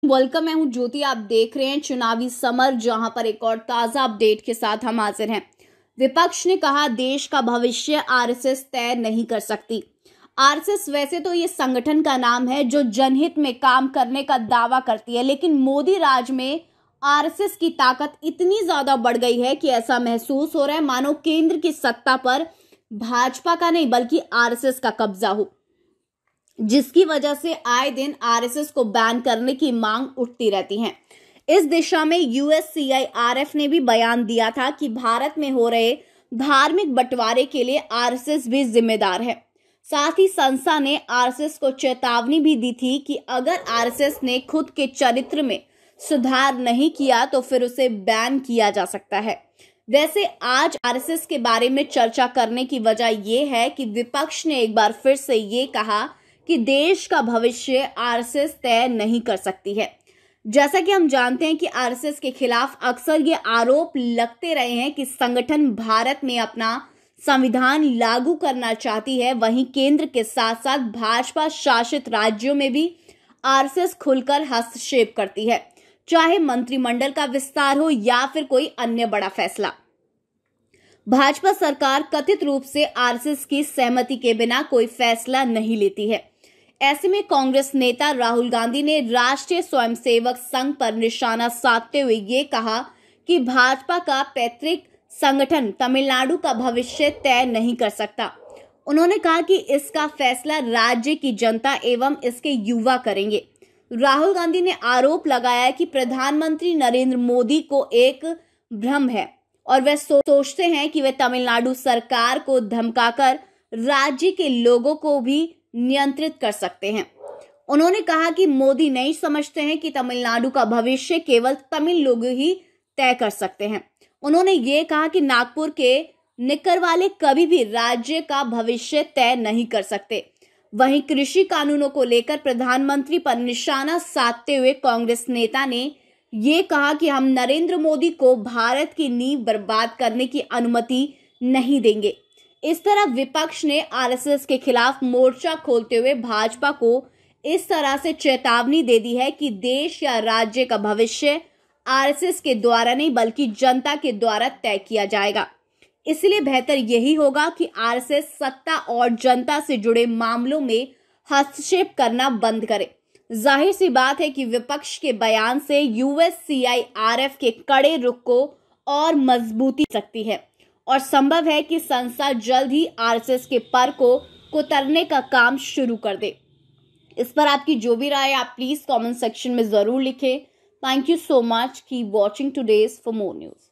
Welcome, मैं हूं ज्योति। आप देख रहे हैं चुनावी समर, जहां पर एक और ताजा अपडेट के साथ हम हाजिर हैं। विपक्ष ने कहा देश का भविष्य आरएसएस तय नहीं कर सकती। आरएसएस वैसे तो ये संगठन का नाम है जो जनहित में काम करने का दावा करती है, लेकिन मोदी राज में आरएसएस की ताकत इतनी ज्यादा बढ़ गई है कि ऐसा महसूस हो रहा है मानो केंद्र की सत्ता पर भाजपा का नहीं बल्कि आरएसएस का कब्जा हो, जिसकी वजह से आए दिन आरएसएस को बैन करने की मांग उठती रहती है। इस दिशा में यूएससीआईआरएफ ने भी बयान दिया था कि भारत में हो रहे धार्मिक बंटवारे के लिए आरएसएस भी जिम्मेदार है। साथ ही संस्था ने आरएसएस को चेतावनी भी दी थी कि अगर आरएसएस ने खुद के चरित्र में सुधार नहीं किया तो फिर उसे बैन किया जा सकता है। वैसे आज आरएसएस के बारे में चर्चा करने की वजह यह है कि विपक्ष ने एक बार फिर से ये कहा कि देश का भविष्य आरएसएस तय नहीं कर सकती है। जैसा कि हम जानते हैं कि आरएसएस के खिलाफ अक्सर ये आरोप लगते रहे हैं कि संगठन भारत में अपना संविधान लागू करना चाहती है। वहीं केंद्र के साथ साथ भाजपा शासित राज्यों में भी आरएसएस खुलकर हस्तक्षेप करती है, चाहे मंत्रिमंडल का विस्तार हो या फिर कोई अन्य बड़ा फैसला। भाजपा सरकार कथित रूप से आरएसएस की सहमति के बिना कोई फैसला नहीं लेती है। ऐसे में कांग्रेस नेता राहुल गांधी ने राष्ट्रीय स्वयंसेवक संघ पर निशाना साधते हुए ये कहा कि भाजपा का पैतृक संगठन तमिलनाडु का भविष्य तय नहीं कर सकता। उन्होंने कहा कि इसका फैसला राज्य की जनता एवं इसके युवा करेंगे। राहुल गांधी ने आरोप लगाया कि प्रधानमंत्री नरेंद्र मोदी को एक भ्रम है और वे सोचते हैं कि वे तमिलनाडु सरकार को धमकाकर राज्य के लोगों को भी नियंत्रित कर सकते हैं। उन्होंने कहा कि मोदी नहीं समझते हैं कि तमिलनाडु का भविष्य केवल तमिल लोग ही तय कर सकते हैं। उन्होंने ये कहा कि नागपुर के निक्कर वाले कभी भी राज्य का भविष्य तय नहीं कर सकते। वहीं कृषि कानूनों को लेकर प्रधानमंत्री पर निशाना साधते हुए कांग्रेस नेता ने ये कहा कि हम नरेंद्र मोदी को भारत की नींव बर्बाद करने की अनुमति नहीं देंगे। इस तरह विपक्ष ने आरएसएस के खिलाफ मोर्चा खोलते हुए भाजपा को इस तरह से चेतावनी दे दी है कि देश या राज्य का भविष्य आरएसएस के द्वारा नहीं बल्कि जनता के द्वारा तय किया जाएगा। इसलिए बेहतर यही होगा कि आरएसएस सत्ता और जनता से जुड़े मामलों में हस्तक्षेप करना बंद करे। जाहिर सी बात है कि विपक्ष के बयान से यूएससीआईआरएफ के कड़े रुख को और मजबूती सकती है और संभव है कि संस्था जल्द ही आरएसएस के पर को कुतरने का काम शुरू कर दे। इस पर आपकी जो भी राय है आप प्लीज कमेंट सेक्शन में जरूर लिखें। Thank you so much. Keep watching today's for more news.